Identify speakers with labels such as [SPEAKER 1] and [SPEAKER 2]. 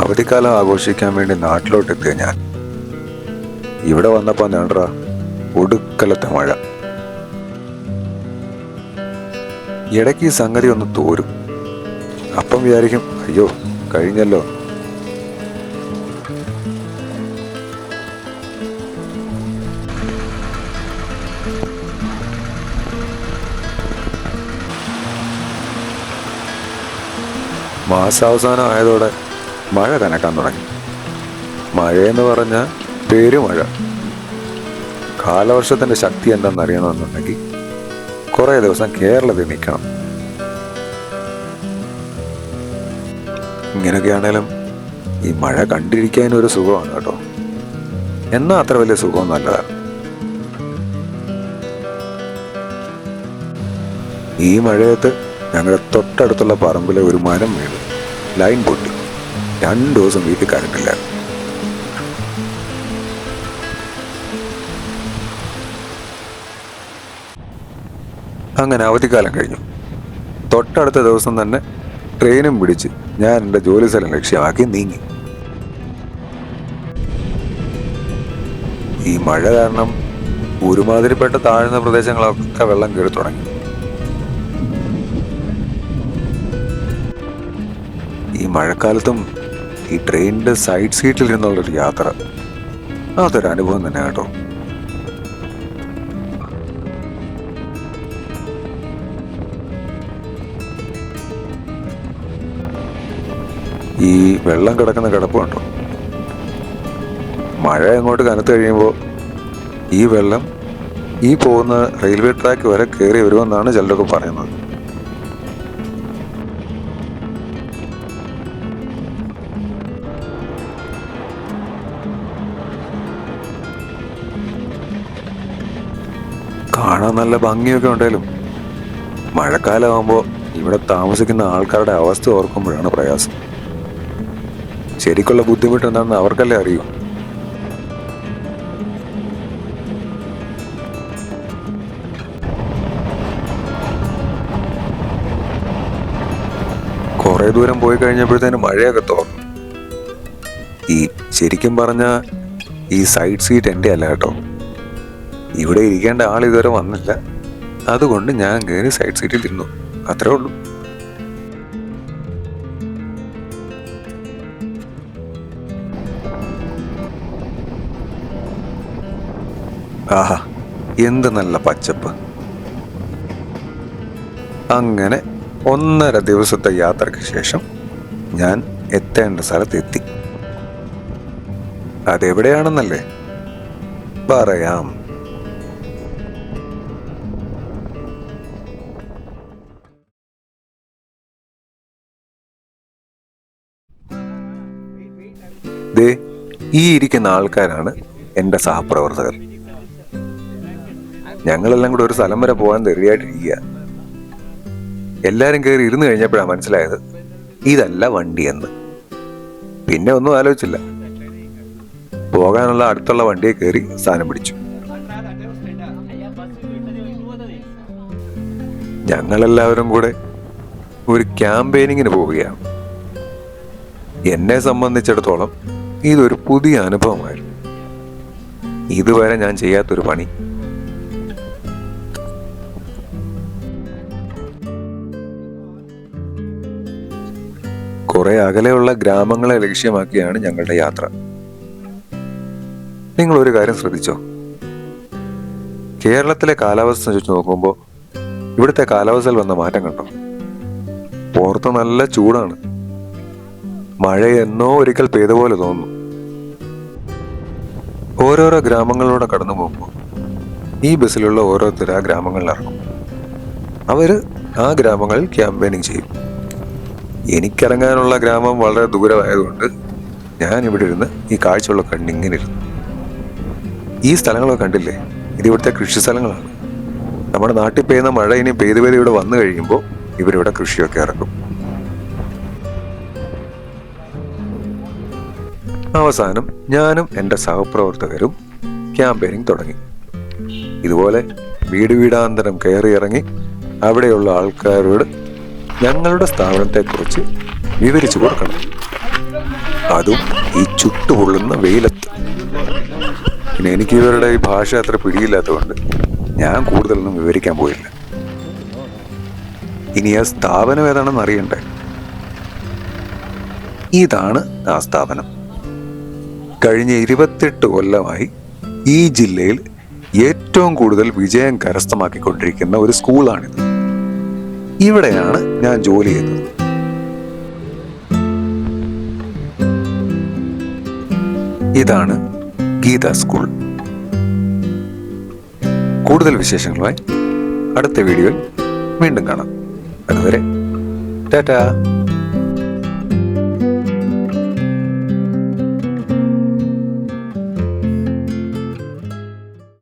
[SPEAKER 1] അവധിക്കാലം ആഘോഷിക്കാൻ വേണ്ടി നാട്ടിലോട്ടെത്തിയ ഞാൻ ഇവിടെ വന്നപ്പോൾ നേണ്ട ഒടുക്കലത്തെ മഴ. ഇടയ്ക്ക് ഈ സംഗതി ഒന്ന് തോരും. അപ്പം വിചാരിക്കും, അയ്യോ കഴിഞ്ഞല്ലോ. മാസാവസാനം ആയതോടെ മഴ കനക്കാൻ തുടങ്ങി. മഴയെന്ന് പറഞ്ഞാൽ പെരുമഴ. കാലവർഷത്തിൻ്റെ ശക്തി എന്താണെന്ന് അറിയണമെന്നുണ്ടെങ്കിൽ കുറേ ദിവസം കേരളത്തിൽ നിൽക്കണം. ഇങ്ങനെയൊക്കെയാണേലും ഈ മഴ കണ്ടിരിക്കാനൊരു സുഖമാണ് കേട്ടോ. എന്നാൽ അത്ര വലിയ സുഖം നല്ലതാണ്. ഈ മഴയത്ത് ഞങ്ങളുടെ തൊട്ടടുത്തുള്ള പറമ്പിലെ ഒരു മരം വീണ് ലൈൻ പൊട്ടി. 2 ദിവസം വീട്ടിൽ കറണ്ടില്ല. അങ്ങനെ അവധിക്കാലം കഴിഞ്ഞു. തൊട്ടടുത്ത ദിവസം തന്നെ ട്രെയിനും പിടിച്ച് ഞാൻ എൻ്റെ ജോലി സ്ഥലം ലക്ഷ്യമാക്കി നീങ്ങി. ഈ മഴ കാരണം ഒരുമാതിരിപ്പെട്ട താഴ്ന്ന പ്രദേശങ്ങളൊക്കെ വെള്ളം കയറി തുടങ്ങി. ഈ മഴക്കാലത്തും ഈ ട്രെയിനിൻ്റെ സൈഡ് സീറ്റിൽ നിന്നുള്ളൊരു യാത്ര അതൊരു അനുഭവം തന്നെ കേട്ടോ. ഈ വെള്ളം കിടക്കുന്ന കിടപ്പ് കണ്ടോ. മഴ അങ്ങോട്ട് കനത്ത് കഴിയുമ്പോൾ ഈ വെള്ളം ഈ പോകുന്ന റെയിൽവേ ട്രാക്ക് വരെ കയറി വരുമെന്നാണ് ചിലരൊക്കെ പറയുന്നത്. കാണാൻ നല്ല ഭംഗിയൊക്കെ ഉണ്ടെങ്കിലും മഴക്കാലമാകുമ്പോൾ ഇവിടെ താമസിക്കുന്ന ആൾക്കാരുടെ അവസ്ഥ ഓർക്കുമ്പോഴാണ് പ്രയാസം. ശരിക്കുള്ള ബുദ്ധിമുട്ട് എന്താണെന്ന് അവർക്കല്ലേ അറിയൂ. കുറേ ദൂരം പോയി കഴിഞ്ഞപ്പോഴത്തേന് മഴയൊക്കെ തോന്നും. ഈ ശരിക്കും പറഞ്ഞാൽ ഈ സൈഡ് സീറ്റ് എൻ്റെ അല്ല കേട്ടോ. ഇവിടെ ഇരിക്കേണ്ട ആൾ ഇതുവരെ വന്നില്ല. അതുകൊണ്ട് ഞാൻ കയറി സൈഡ് സീറ്റിൽ ഇരുന്നു, അത്രേ ഉള്ളൂ. ആഹാ, എന്ത് നല്ല പച്ചപ്പ്. അങ്ങനെ 1.5 ദിവസത്തെ യാത്രയ്ക്ക് ശേഷം ഞാൻ എത്തേണ്ട സ്ഥലത്തെത്തി. അതെവിടെയാണെന്നല്ലേ? പറയാം. ദേ, ഈ ഇരിക്കുന്ന ആൾക്കാരാണ് എൻ്റെ സഹപ്രവർത്തകർ. ഞങ്ങളെല്ലാം കൂടെ ഒരു സ്ഥലം വരെ പോകാൻ റെഡിയായിട്ടിരിക്കുക. എല്ലാവരും കയറി ഇരുന്ന് കഴിഞ്ഞപ്പോഴാണ് മനസ്സിലായത് ഇതല്ല വണ്ടിയെന്ന്. പിന്നെ ഒന്നും ആലോചിച്ചില്ല, പോകാനുള്ള അടുത്തുള്ള വണ്ടിയെ കയറി സ്ഥാനം പിടിച്ചു. ഞങ്ങളെല്ലാവരും കൂടെ ഒരു ക്യാമ്പയിനിങ്ങിന് പോവുകയാണ്. എന്നെ സംബന്ധിച്ചിടത്തോളം ഇതൊരു പുതിയ അനുഭവമായിരുന്നു. ഇതുവരെ ഞാൻ ചെയ്യാത്തൊരു പണി. കുറെ അകലെയുള്ള ഗ്രാമങ്ങളെ ലക്ഷ്യമാക്കിയാണ് ഞങ്ങളുടെ യാത്ര. നിങ്ങളൊരു കാര്യം ശ്രദ്ധിച്ചോ? കേരളത്തിലെ കാലാവസ്ഥ വെച്ച് നോക്കുമ്പോൾ ഇവിടുത്തെ കാലാവസ്ഥയിൽ വന്ന മാറ്റം കണ്ടോ? പുറത്ത് നല്ല ചൂടാണ്. മഴ എന്നോ ഒരിക്കൽ പെയ്ത പോലെ തോന്നുന്നു. ഓരോരോ ഗ്രാമങ്ങളിലൂടെ കടന്നു പോകുമ്പോൾ ഈ ബസ്സിലുള്ള ഓരോരുത്തർ ആ ഗ്രാമങ്ങളിൽ ഇറങ്ങും. അവര് ആ ഗ്രാമങ്ങളിൽ ക്യാമ്പയിനിങ് ചെയ്യും. എനിക്കിറങ്ങാനുള്ള ഗ്രാമം വളരെ ദൂരമായതുകൊണ്ട് ഞാൻ ഇവിടെ ഇരുന്ന് ഈ കാഴ്ചയുള്ള കണ്ടിങ്ങനെ ഇരുന്നു. ഈ സ്ഥലങ്ങളൊക്കെ കണ്ടില്ലേ? ഇത് ഇവിടുത്തെ കൃഷി സ്ഥലങ്ങളാണ്. നമ്മുടെ നാട്ടിൽ പെയ്യുന്ന മഴ ഇനി പെയ്ത് ഇവിടെ വന്നു കഴിയുമ്പോൾ ഇവരിവിടെ കൃഷിയൊക്കെ ഇറക്കും. അവസാനം ഞാനും എൻ്റെ സഹപ്രവർത്തകരും ക്യാമ്പയിനിങ് തുടങ്ങി. ഇതുപോലെ വീടാന്തരം കയറി ഇറങ്ങി അവിടെയുള്ള ആൾക്കാരോട് ഞങ്ങളുടെ സ്ഥാപനത്തെക്കുറിച്ച് വിവരിച്ചു കൊടുക്കണം. അതും ഈ ചുട്ടുപൊള്ളുന്ന വെയിലത്ത്. പിന്നെ എനിക്ക് ഇവരുടെ ഈ ഭാഷ അത്ര പിടിയില്ലാത്തതുകൊണ്ട് ഞാൻ കൂടുതലൊന്നും വിവരിക്കാൻ പോയില്ല. ഇനി ആ സ്ഥാപനം ഏതാണെന്ന് അറിയണ്ടേ? ഇതാണ് ആ സ്ഥാപനം. കഴിഞ്ഞ 28 കൊല്ലമായി ഈ ജില്ലയിൽ ഏറ്റവും കൂടുതൽ വിജയം കരസ്ഥമാക്കിക്കൊണ്ടിരിക്കുന്ന ഒരു സ്കൂളാണിത്. ഇവിടെയാണ് ഞാൻ ജോലി ചെയ്യുന്നത്. ഇതാണ് ഗീത സ്കൂൾ. കൂടുതൽ വിശേഷങ്ങളുമായി അടുത്ത വീഡിയോയിൽ വീണ്ടും കാണാം. അതുവരെ ടാറ്റാ.